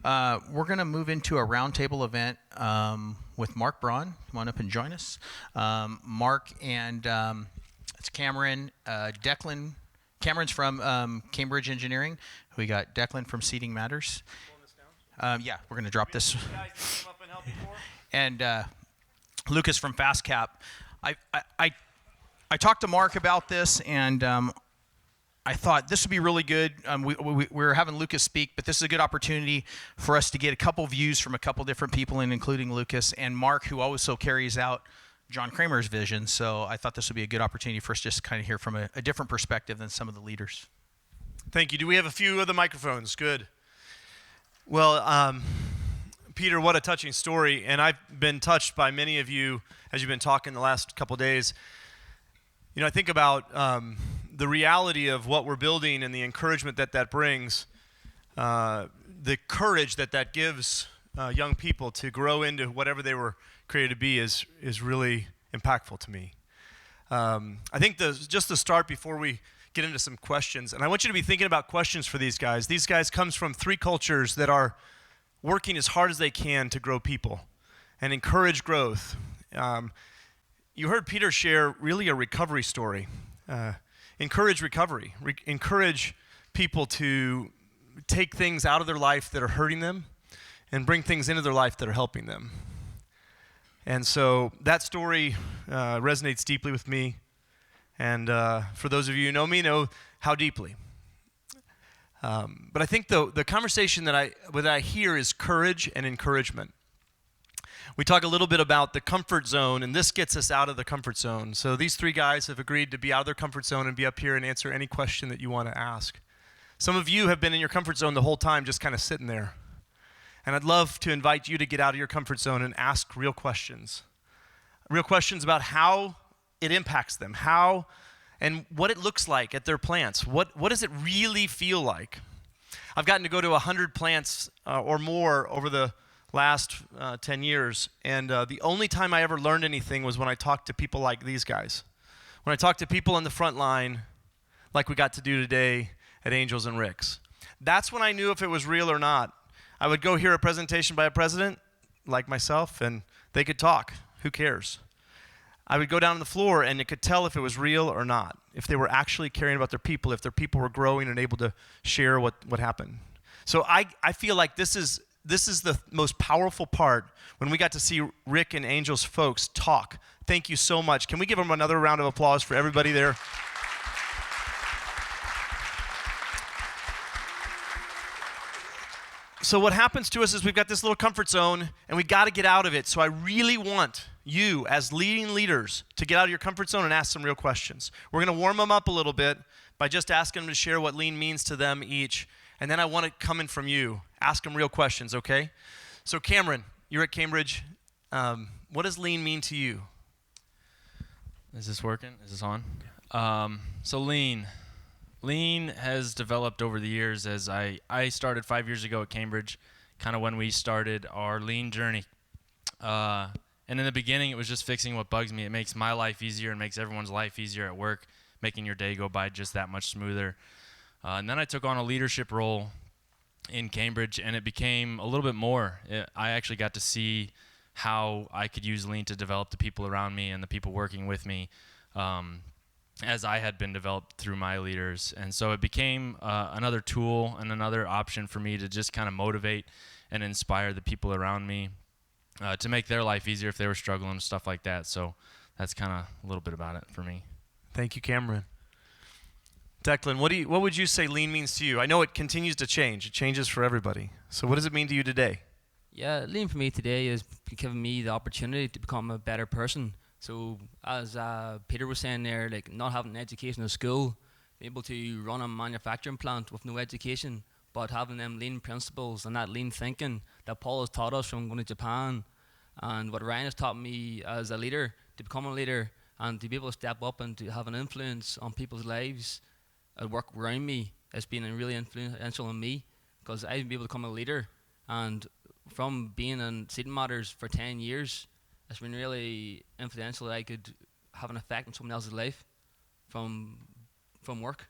We're going to move into a roundtable event with Marc Braun. Come on up and join us. Marc and it's Cameron, Declan. Cameron's from Cambridge Engineering. We got Declan from Seating Matters. Yeah, we're going to drop this. And Lucas from FastCap. I talked to Marc about this, and I thought this would be really good. We're having Lucas speak, but this is a good opportunity for us to get a couple views from a couple different people, and including Lucas and Marc, who also carries out John Kramer's vision. So I thought this would be a good opportunity for us just to kind of hear from a different perspective than some of the leaders. Thank you. Do we have a few of the microphones? Good. Well, Peter, what a touching story. And I've been touched by many of you as you've been talking the last couple of days. You know, I think about the reality of what we're building and the encouragement that brings, the courage that gives young people to grow into whatever they were created to be is really impactful to me. I think just to start before we get into some questions, and I want you to be thinking about questions for these guys. These guys comes from 3 cultures that are working as hard as they can to grow people and encourage growth. You heard Peter share really a recovery story. Encourage recovery. Encourage people to take things out of their life that are hurting them and bring things into their life that are helping them. And so that story resonates deeply with me. And for those of you who know me, know how deeply. But I think the conversation that I hear is courage and encouragement. We talk a little bit about the comfort zone, and this gets us out of the comfort zone. So these 3 guys have agreed to be out of their comfort zone and be up here and answer any question that you want to ask. Some of you have been in your comfort zone the whole time, just kind of sitting there. And I'd love to invite you to get out of your comfort zone and ask real questions. Real questions about how it impacts them, how and what it looks like at their plants. What does it really feel like? I've gotten to go to 100 plants or more over the last 10 years, and the only time I ever learned anything was when I talked to people like these guys. When I talked to people on the front line, like we got to do today at Angels and Rick's. That's when I knew if it was real or not. I would go hear a presentation by a president like myself, and they could talk. Who cares? I would go down on the floor, and it could tell if it was real or not, if they were actually caring about their people, if their people were growing and able to share what happened. So I feel like this is the most powerful part when we got to see Rick and Angel's folks talk. Thank you so much. Can we give them another round of applause for everybody there? So what happens to us is we've got this little comfort zone, and we got to get out of it. So I really want you, as leading leaders, to get out of your comfort zone and ask some real questions. We're going to warm them up a little bit by just asking them to share what lean means to them each. And then I want it coming from you. Ask them real questions, okay? So Cameron, you're at Cambridge. What does lean mean to you? Is this working? Is this on? So lean has developed over the years as I started 5 years ago at Cambridge, kind of when we started our lean journey. And in the beginning, it was just fixing what bugs me. It makes my life easier and makes everyone's life easier at work, making your day go by just that much smoother. And then I took on a leadership role in Cambridge, and it became a little bit more. I actually got to see how I could use lean to develop the people around me and the people working with me as I had been developed through my leaders. And so it became another tool and another option for me to just kind of motivate and inspire the people around me to make their life easier if they were struggling and stuff like that. So that's kind of a little bit about it for me. Thank you, Cameron. Declan, what would you say lean means to you? I know it continues to change. It changes for everybody. So what does it mean to you today? Yeah, lean for me today is giving me the opportunity to become a better person. So as Peter was saying there, like not having an education at school, being able to run a manufacturing plant with no education, but having them lean principles and that lean thinking that Paul has taught us from going to Japan, and what Ryan has taught me as a leader, to become a leader and to be able to step up and to have an influence on people's lives at work around me has been really influential on me, because I've been able to become a leader. And from being in Seating Matters for 10 years, it's been really influential that I could have an effect on someone else's life from work.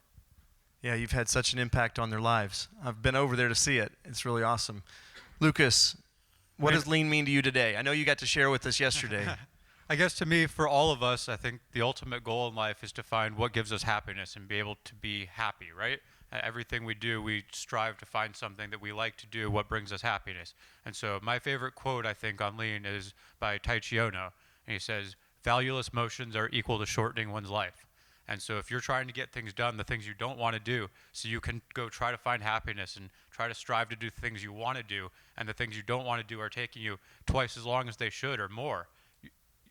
Yeah, you've had such an impact on their lives. I've been over there to see it. It's really awesome. Lucas, what does lean mean to you today? I know you got to share with us yesterday. I guess to me, for all of us, I think the ultimate goal in life is to find what gives us happiness and be able to be happy, right? Everything we do, we strive to find something that we like to do, what brings us happiness. And so my favorite quote, I think, on lean is by Tai Chi Ono. And he says, valueless motions are equal to shortening one's life. And so if you're trying to get things done, the things you don't want to do, so you can go try to find happiness and try to strive to do things you want to do, and the things you don't want to do are taking you twice as long as they should or more,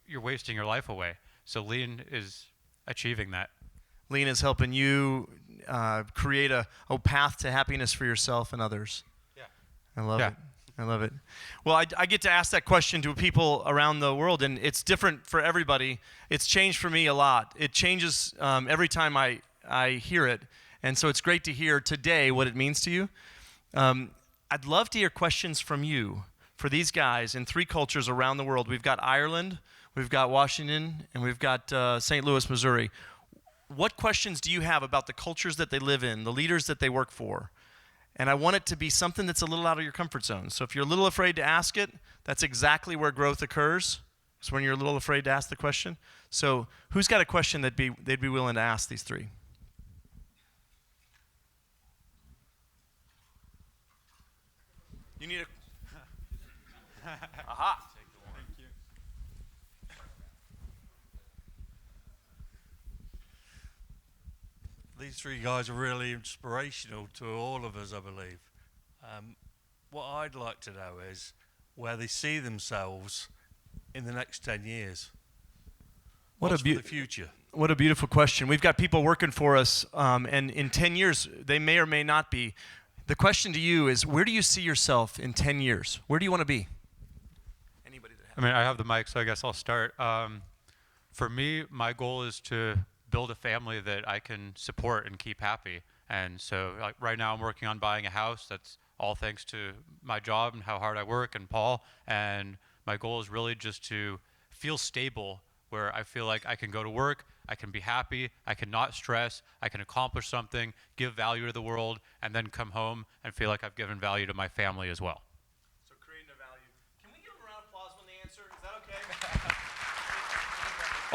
you're wasting your life away. So lean is achieving that. Lean is helping you create a path to happiness for yourself and others. Yeah. I love it. I love it. Well, I get to ask that question to people around the world, and it's different for everybody. It's changed for me a lot. It changes every time I hear it, and so it's great to hear today what it means to you. I'd love to hear questions from you for these guys in 3 cultures around the world. We've got Ireland, we've got Washington, and we've got St. Louis, Missouri. What questions do you have about the cultures that they live in, the leaders that they work for? And I want it to be something that's a little out of your comfort zone. So if you're a little afraid to ask it, that's exactly where growth occurs. It's when you're a little afraid to ask the question. So who's got a question that they'd be willing to ask these 3? You need a... Aha. Thank you. These 3 guys are really inspirational to all of us, I believe. What I'd like to know is where they see themselves in the next 10 years. What's for the future? What a beautiful question. We've got people working for us, and in 10 years, they may or may not be. The question to you is, where do you see yourself in 10 years? Where do you want to be? Anybody that has? I mean, I have the mic, so I guess I'll start. For me, my goal is to build a family that I can support and keep happy. And so like right now I'm working on buying a house. That's all thanks to my job and how hard I work and Paul. And my goal is really just to feel stable, where I feel like I can go to work, I can be happy, I can not stress, I can accomplish something, give value to the world, and then come home and feel like I've given value to my family as well. So creating a value. Can we give them a round of applause when they answer? Is that okay?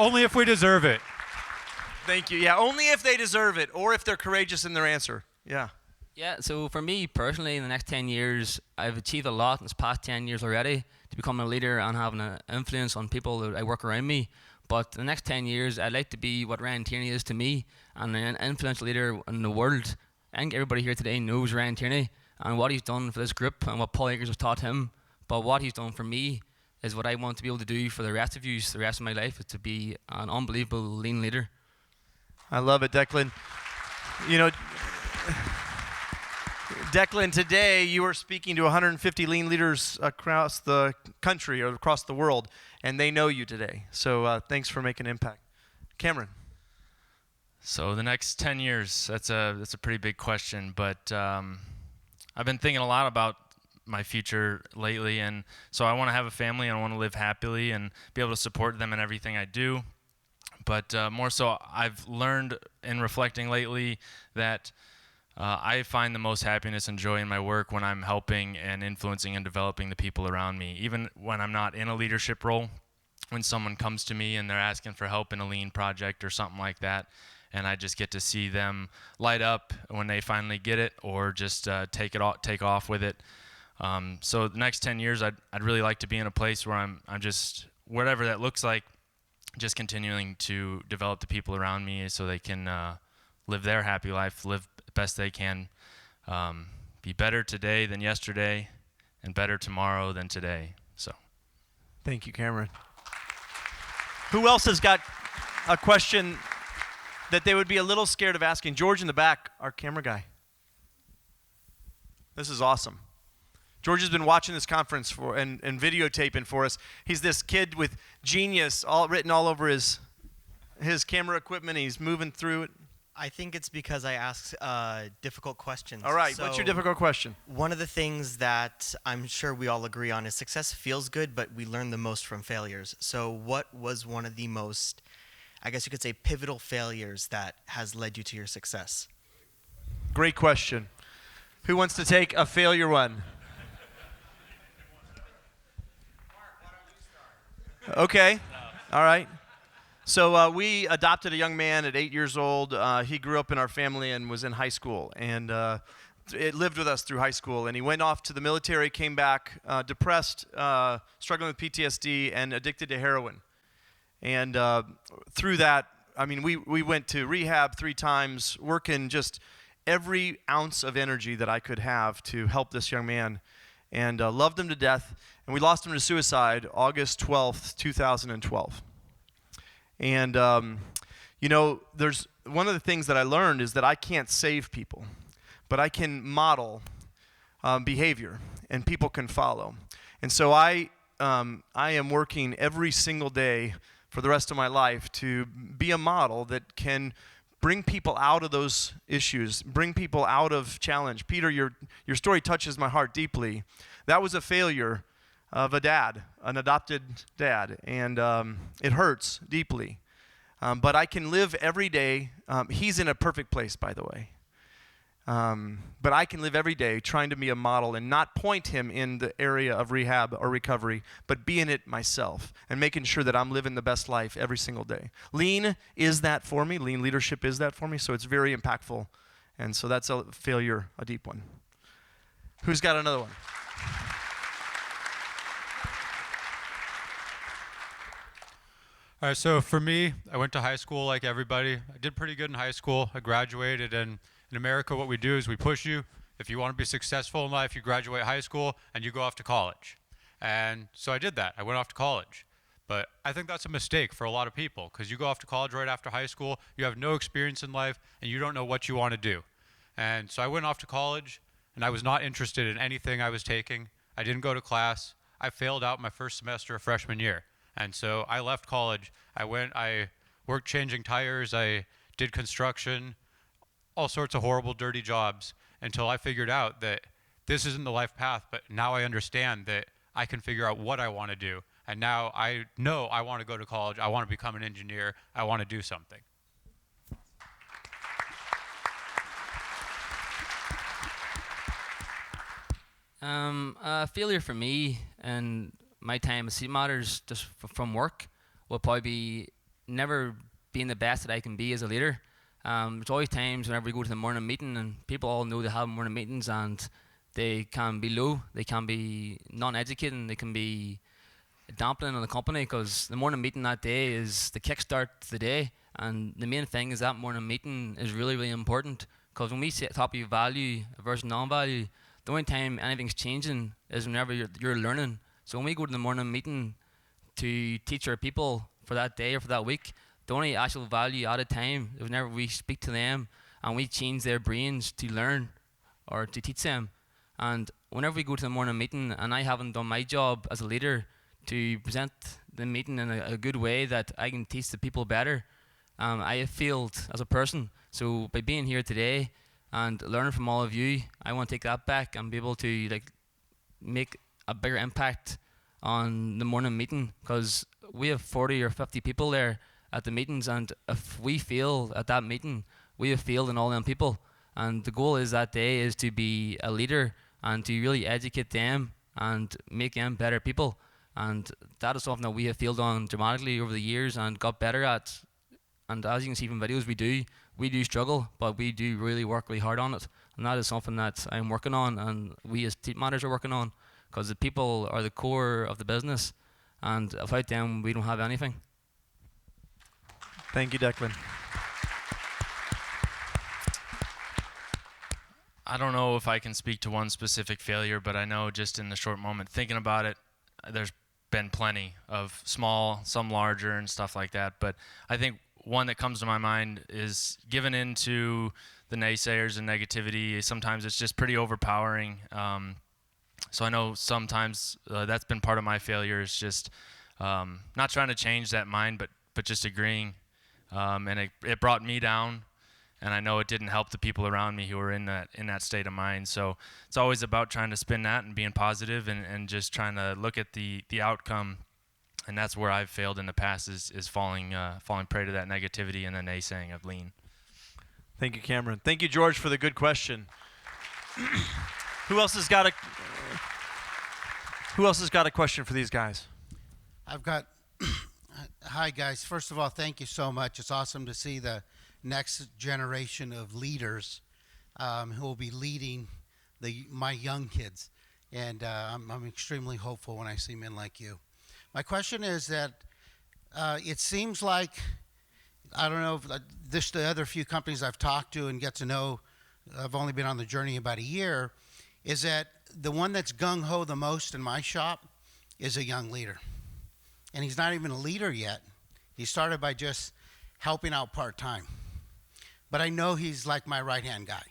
Only if we deserve it. Thank you. Yeah, only if they deserve it, or if they're courageous in their answer. Yeah. Yeah, so for me personally, in the next 10 years, I've achieved a lot in this past 10 years already to become a leader and having an influence on people that I work around me. But the next 10 years, I'd like to be what Ryan Tierney is to me, and an influential leader in the world. I think everybody here today knows Ryan Tierney and what he's done for this group and what Paul Akers has taught him. But what he's done for me is what I want to be able to do for the rest of you, the rest of my life, is to be an unbelievable lean leader. I love it, Declan. You know, Declan, today you are speaking to 150 lean leaders across the country or across the world, and they know you today. So thanks for making an impact. Cameron. So the next 10 years, that's a pretty big question, but I've been thinking a lot about my future lately, and so I want to have a family and I want to live happily and be able to support them in everything I do. But more so, I've learned in reflecting lately that I find the most happiness and joy in my work when I'm helping and influencing and developing the people around me. Even when I'm not in a leadership role, when someone comes to me and they're asking for help in a lean project or something like that, and I just get to see them light up when they finally get it, or just take off with it. So the next 10 years, I'd really like to be in a place where I'm just, whatever that looks like, just continuing to develop the people around me so they can live their happy life, live the best they can, be better today than yesterday, and better tomorrow than today. So, Thank you, Cameron. Who else has got a question that they would be a little scared of asking? George in the back, our camera guy. This is awesome. George has been watching this conference and videotaping for us. He's this kid with genius written all over his camera equipment. He's moving through it. I think it's because I ask difficult questions. All right, So what's your difficult question? one of the things that I'm sure we all agree on is success feels good, but we learn the most from failures. So what was one of the most, I guess you could say, pivotal failures that has led you to your success? Great question. Who wants to take a failure one? Okay. All right. So we adopted a young man at 8 years old. He grew up in our family and was in high school, and it lived with us through high school. And he went off to the military, came back depressed, struggling with PTSD, and addicted to heroin. And through that, I mean, we went to rehab 3 times, working just every ounce of energy that I could have to help this young man, and loved him to death. And we lost him to suicide August 12th, 2012. And, you know, there's one of the things that I learned is that I can't save people, but I can model behavior, and people can follow. And so I am working every single day for the rest of my life to be a model that can bring people out of those issues, bring people out of challenge. Peter, your story touches my heart deeply. That was a failure of a dad, an adopted dad, and it hurts deeply. But I can live every day. He's in a perfect place, by the way. But I can live every day trying to be a model and not point him in the area of rehab or recovery, but be in it myself and making sure that I'm living the best life every single day. Lean is that for me. Lean leadership is that for me, so it's very impactful. And so that's a failure, a deep one. Who's got another one? All right, so for me, I went to high school like everybody. I did pretty good in high school. I graduated, and in America, what we do is we push you. If you want to be successful in life, you graduate high school and you go off to college. And so I did that. I went off to college. But I think that's a mistake for a lot of people, because you go off to college right after high school, you have no experience in life, and you don't know what you want to do. And so I went off to college, and I was not interested in anything I was taking. I didn't go to class. I failed out my first semester of freshman year. And so I left college. I worked changing tires. I did construction, all sorts of horrible, dirty jobs, until I figured out that this isn't the life path, but now I understand that I can figure out what I want to do. And now I know I want to go to college. I want to become an engineer. I want to do something. Failure for me and my time at Seat Matters just from work will probably be never being the best that I can be as a leader. There's always times whenever we go to the morning meeting, and people all know they have morning meetings, and they can be low, they can be non-educating, they can be dampening on the company, because the morning meeting that day is the kickstart to the day. And the main thing is that morning meeting is really, really important, because when we talk about value versus non-value, the only time anything's changing is whenever you're learning. So when we go to the morning meeting to teach our people for that day or for that week, the only actual value at a time is whenever we speak to them and we change their brains to learn or to teach them. And whenever we go to the morning meeting and I haven't done my job as a leader to present the meeting in a good way that I can teach the people better, I have failed as a person. So by being here today and learning from all of you, I want to take that back and be able to make a bigger impact on the morning meeting, because we have 40 or 50 people there at the meetings, and if we fail at that meeting, we have failed in all them people. And the goal is that day is to be a leader and to really educate them and make them better people. And that is something that we have failed on dramatically over the years and got better at. And as you can see from videos, we do struggle, but we do really work really hard on it. And that is something that I'm working on, and we as team managers are working on, because the people are the core of the business, and without them, we don't have anything. Thank you, Declan. I don't know if I can speak to one specific failure, but I know just in the short moment thinking about it, there's been plenty of small, some larger and stuff like that. But I think one that comes to my mind is giving in to the naysayers and negativity. Sometimes it's just pretty overpowering. So I know sometimes that's been part of my failure, is just not trying to change that mind, but just agreeing. And it brought me down, and I know it didn't help the people around me who were in that state of mind. So it's always about trying to spin that and being positive and just trying to look at the outcome. And that's where I've failed in the past, is falling prey to that negativity and the naysaying of lean. Thank you, Cameron. Thank you, George, for the good question. Who else has got a question for these guys? I've got Hi, guys. First of all, thank you so much. It's awesome to see the next generation of leaders who will be leading my young kids. And I'm extremely hopeful when I see men like you. My question is that it seems like, I don't know, if the other few companies I've talked to and get to know, I've only been on the journey about a year, is that the one that's gung-ho the most in my shop is a young leader. And he's not even a leader yet. He started by just helping out part-time. But I know he's like my right-hand guy.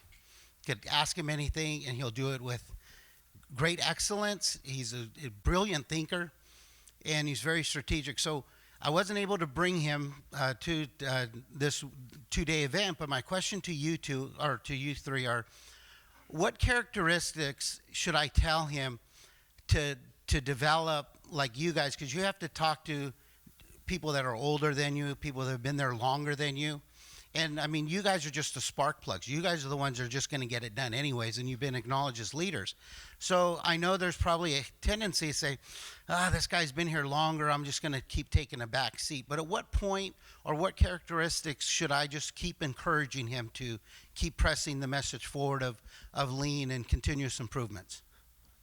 Could ask him anything, and he'll do it with great excellence. He's a brilliant thinker, and he's very strategic. So I wasn't able to bring him to this two-day event, but my question to you two, or to you three, are what characteristics should I tell him to develop like you guys, because you have to talk to people that are older than you, people that have been there longer than you. And I mean, you guys are just the spark plugs. You guys are the ones that are just going to get it done anyways, and you've been acknowledged as leaders. So I know there's probably a tendency to say, this guy's been here longer, I'm just going to keep taking a back seat. But at what point or what characteristics should I just keep encouraging him to keep pressing the message forward of lean and continuous improvements?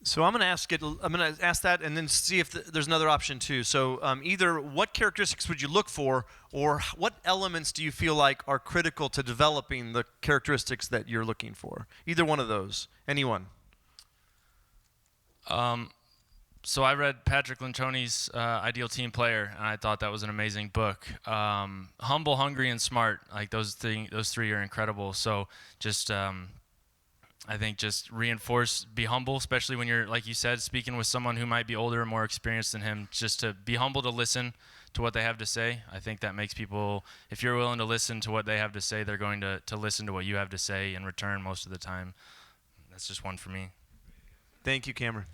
So I'm going to ask that and then see if there's another option too. So either what characteristics would you look for, or what elements do you feel like are critical to developing the characteristics that you're looking for? Either one of those. Anyone? So I read Patrick Lencioni's Ideal Team Player, and I thought that was an amazing book. Humble, hungry, and smart. Like those three are incredible. So just I think just be humble, especially when you're, like you said, speaking with someone who might be older and more experienced than him, just to be humble to listen to what they have to say. I think that makes people, if you're willing to listen to what they have to say, they're going to listen to what you have to say in return most of the time. That's just one for me. Thank you, Cameron.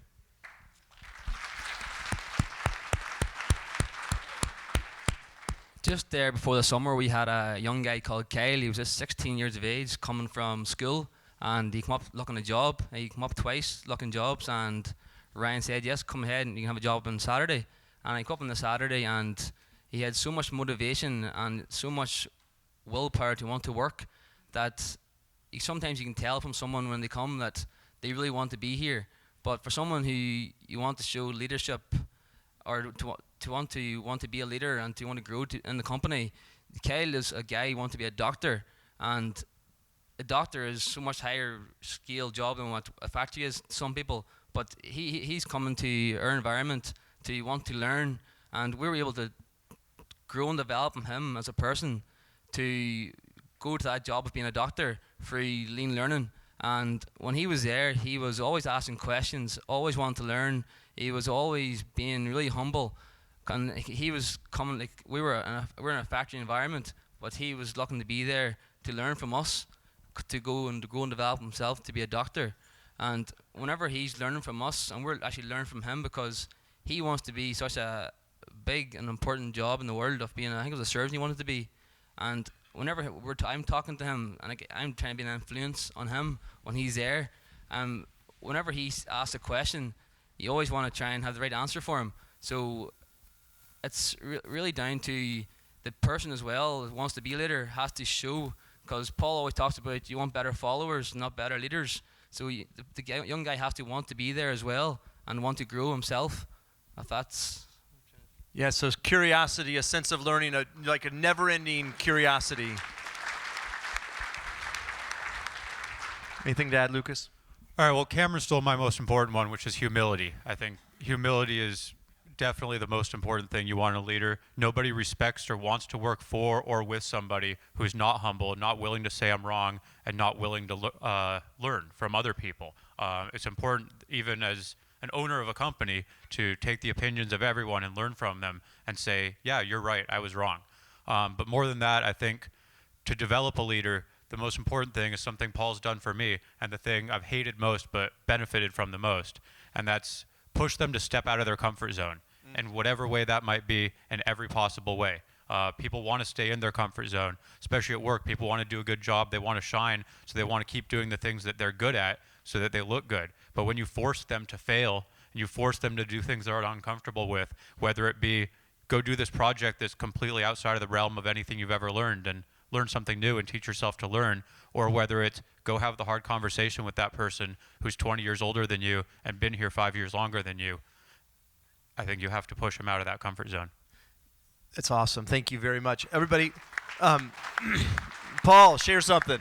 Just there before the summer, we had a young guy called Kyle. He was just 16 years of age, coming from school. And he came up looking a job. He came up twice looking jobs, and Ryan said, yes, come ahead and you can have a job on Saturday. And I come up on the Saturday, and he had so much motivation and so much willpower to want to work that sometimes you can tell from someone when they come that they really want to be here. But for someone who you want to show leadership, or to want to be a leader and to want to grow in the company, Kyle is a guy who wants to be a doctor, and a doctor is so much higher scale job than what a factory is to some people, but he's coming to our environment to want to learn, and we were able to grow and develop him as a person to go to that job of being a doctor through lean learning. And when he was there, he was always asking questions, always wanting to learn. He was always being really humble, and he was coming, like we're in a factory environment, but he was looking to be there to learn from us, to go and develop himself to be a doctor. And whenever he's learning from us, and we're actually learning from him, because he wants to be such a big and important job in the world of being, I think it was a surgeon he wanted to be. And whenever I'm talking to him, and I'm trying to be an influence on him when he's there, whenever he asks a question, you always want to try and have the right answer for him. So it's really down to the person as well who wants to be a leader, has to show. Because Paul always talks about you want better followers, not better leaders. So the young guy has to want to be there as well and want to grow himself. If that's... Yeah, so curiosity, a sense of learning, like a never-ending curiosity. Anything to add, Lucas? All right, well, Cameron stole my most important one, which is humility. I think humility is definitely the most important thing you want in a leader. Nobody respects or wants to work for or with somebody who's not humble, not willing to say I'm wrong, and not willing to learn from other people. It's important, even as an owner of a company, to take the opinions of everyone and learn from them and say, yeah, you're right, I was wrong. But more than that, I think to develop a leader, the most important thing is something Paul's done for me, and the thing I've hated most but benefited from the most, and that's push them to step out of their comfort zone in whatever way that might be, in every possible way. People want to stay in their comfort zone, especially at work. People want to do a good job. They want to shine, so they want to keep doing the things that they're good at so that they look good. But when you force them to fail, and you force them to do things they're uncomfortable with, whether it be go do this project that's completely outside of the realm of anything you've ever learned and learn something new and teach yourself to learn, or whether it's go have the hard conversation with that person who's 20 years older than you and been here 5 years longer than you. I think you have to push them out of that comfort zone. That's awesome. Thank you very much. Everybody, Paul, share something.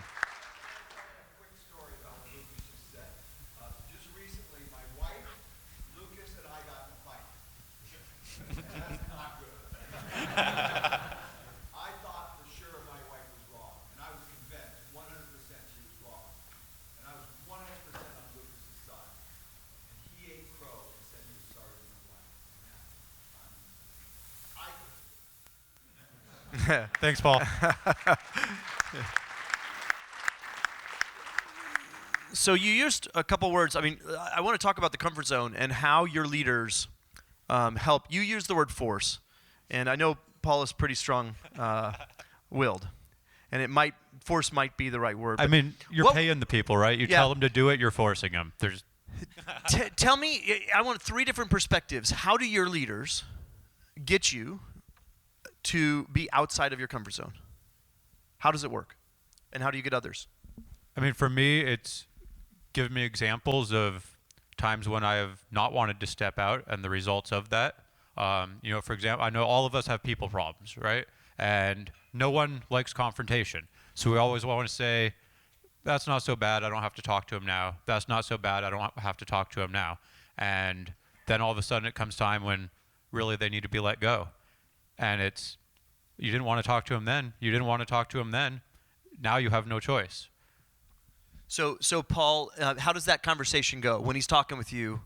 Thanks, Paul. So you used a couple words. I mean, I want to talk about the comfort zone and how your leaders help. You used the word force, and I know Paul is pretty strong-willed, and force might be the right word. I mean, you're paying the people, right? You tell them to do it, you're forcing them. Tell me, I want 3 different perspectives. How do your leaders get you to be outside of your comfort zone? How does it work? And how do you get others? I mean, for me, it's given me examples of times when I have not wanted to step out and the results of that. For example, I know all of us have people problems, right? And no one likes confrontation. So we always want to say, that's not so bad, I don't have to talk to him now. That's not so bad, I don't have to talk to him now. And then all of a sudden it comes time when really they need to be let go. And you didn't want to talk to him then. You didn't want to talk to him then. Now you have no choice. So Paul, how does that conversation go when he's talking with you?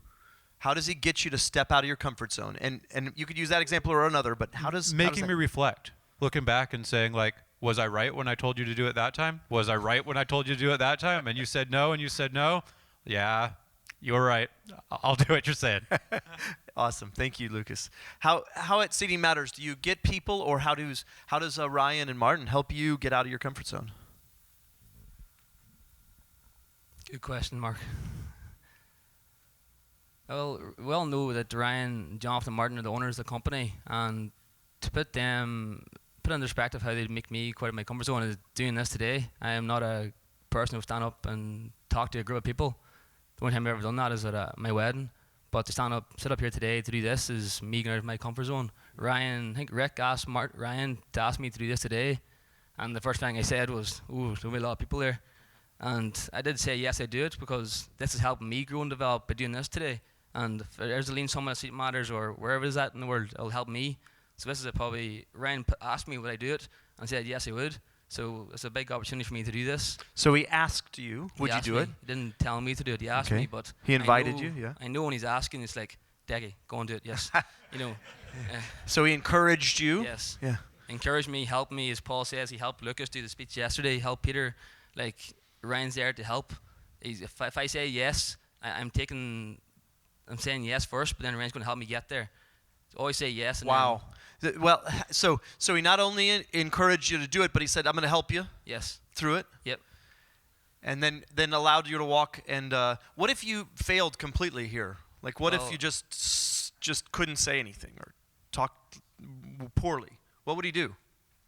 How does he get you to step out of your comfort zone? And you could use that example or another, but making me reflect, looking back and saying, like, was I right when I told you to do it that time? Was I right when I told you to do it that time? And you said no, and you said no. Yeah, you were right. I'll do what you're saying. Awesome. Thank you, Lucas. How at Seating Matters do you get people, or how does Ryan and Martin help you get out of your comfort zone? Good question, Marc. Well, we all know that Ryan, Jonathan, and Martin are the owners of the company, and to put in perspective how they make me quite out of my comfort zone is doing this today. I am not a person who stand up and talk to a group of people. The only time I've ever done that is at my wedding. But to sit up here today to do this is me getting out of my comfort zone. I think Rick asked Ryan to ask me to do this today, and the first thing I said was, "Ooh, there'll be a lot of people there." And I did say yes, I do it because this is helping me grow and develop by doing this today. And if there's a lean someone at Seating Matters or wherever it is at in the world, it'll help me. So this is probably Ryan asked me would I do it, and I said yes, I would. So it's a big opportunity for me to do this. So he asked you, would you do it? He didn't tell me to do it. He asked me, but he invited you. Yeah. I know when he's asking, it's like, Decky, go and do it. Yes, So he encouraged you. Yes. Yeah. Encouraged me, helped me, as Paul says. He helped Lucas do the speech yesterday. He helped Peter. Like Ryan's there to help. If I say yes, I'm saying yes first, but then Ryan's going to help me get there. So always say yes. And wow. Well, so he not only encouraged you to do it, but he said, "I'm going to help you." Yes. Through it. Yep. And then allowed you to walk. And what if you failed completely here? Like, what if you just couldn't say anything or talked poorly? What would he do?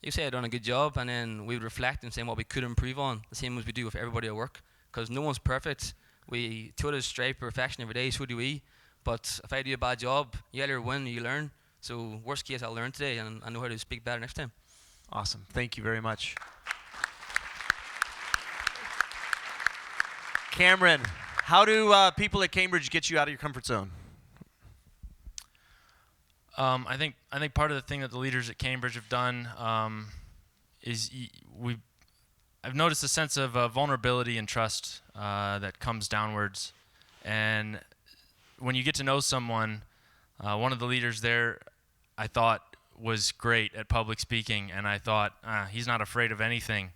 You say I'd done a good job, and then we would reflect and say what we could improve on, the same as we do with everybody at work. Because no one's perfect. We totally strive for perfection every day, so do we. But if I do a bad job, you either win or you learn. So worst case, I'll learn today, and I know how to speak better next time. Awesome. Thank you very much. Cameron, how do people at Cambridge get you out of your comfort zone? I think part of the thing that the leaders at Cambridge have done is I've noticed a sense of vulnerability and trust that comes downwards, and when you get to know someone, one of the leaders there, I thought was great at public speaking, and I thought he's not afraid of anything.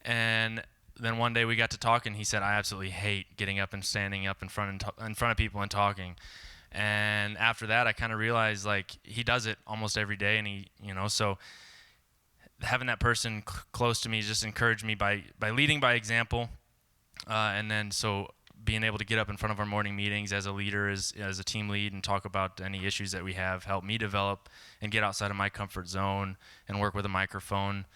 And then one day we got to talking. He said, "I absolutely hate getting up and standing up in front of people and talking." And after that, I kind of realized like he does it almost every day, and so having that person close to me just encouraged me by leading by example, and then so being able to get up in front of our morning meetings as a leader, as a team lead, and talk about any issues that we have, helped me develop and get outside of my comfort zone and work with a microphone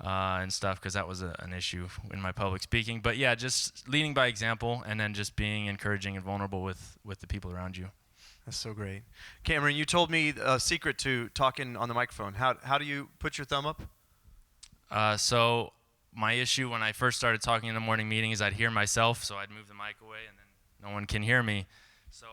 and stuff, because that was an issue in my public speaking. But yeah, just leading by example, and then just being encouraging and vulnerable with the people around you. That's so great. Cameron, you told me a secret to talking on the microphone. How do you put your thumb up? So my issue when I first started talking in the morning meeting is I'd hear myself, so I'd move the mic away, and then no one can hear me. So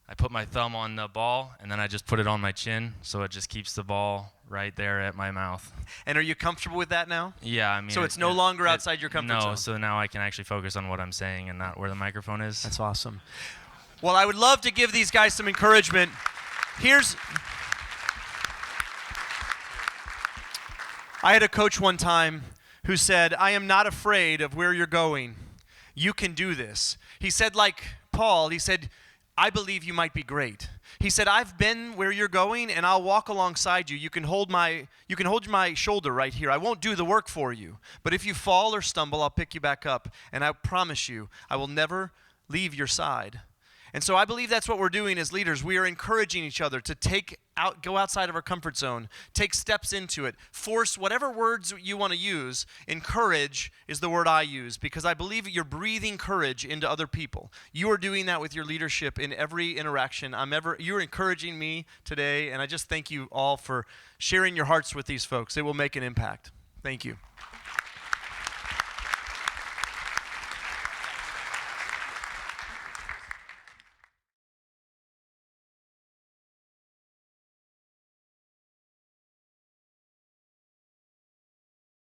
I put my thumb on the ball, and then I just put it on my chin, so it just keeps the ball right there at my mouth. And are you comfortable with that now? Yeah, I mean. So it's no longer outside your comfort zone? No, so now I can actually focus on what I'm saying and not where the microphone is. That's awesome. Well, I would love to give these guys some encouragement. I had a coach one time who said, "I am not afraid of where you're going. You can do this." He said, like Paul, he said, "I believe you might be great." He said, "I've been where you're going, and I'll walk alongside you. You can hold my shoulder right here. I won't do the work for you. But if you fall or stumble, I'll pick you back up. And I promise you, I will never leave your side." And so I believe that's what we're doing as leaders. We are encouraging each other to go outside of our comfort zone, take steps into it, force whatever words you want to use. Encourage is the word I use, because I believe you're breathing courage into other people. You are doing that with your leadership in every interaction. You're encouraging me today, and I just thank you all for sharing your hearts with these folks. It will make an impact. Thank you.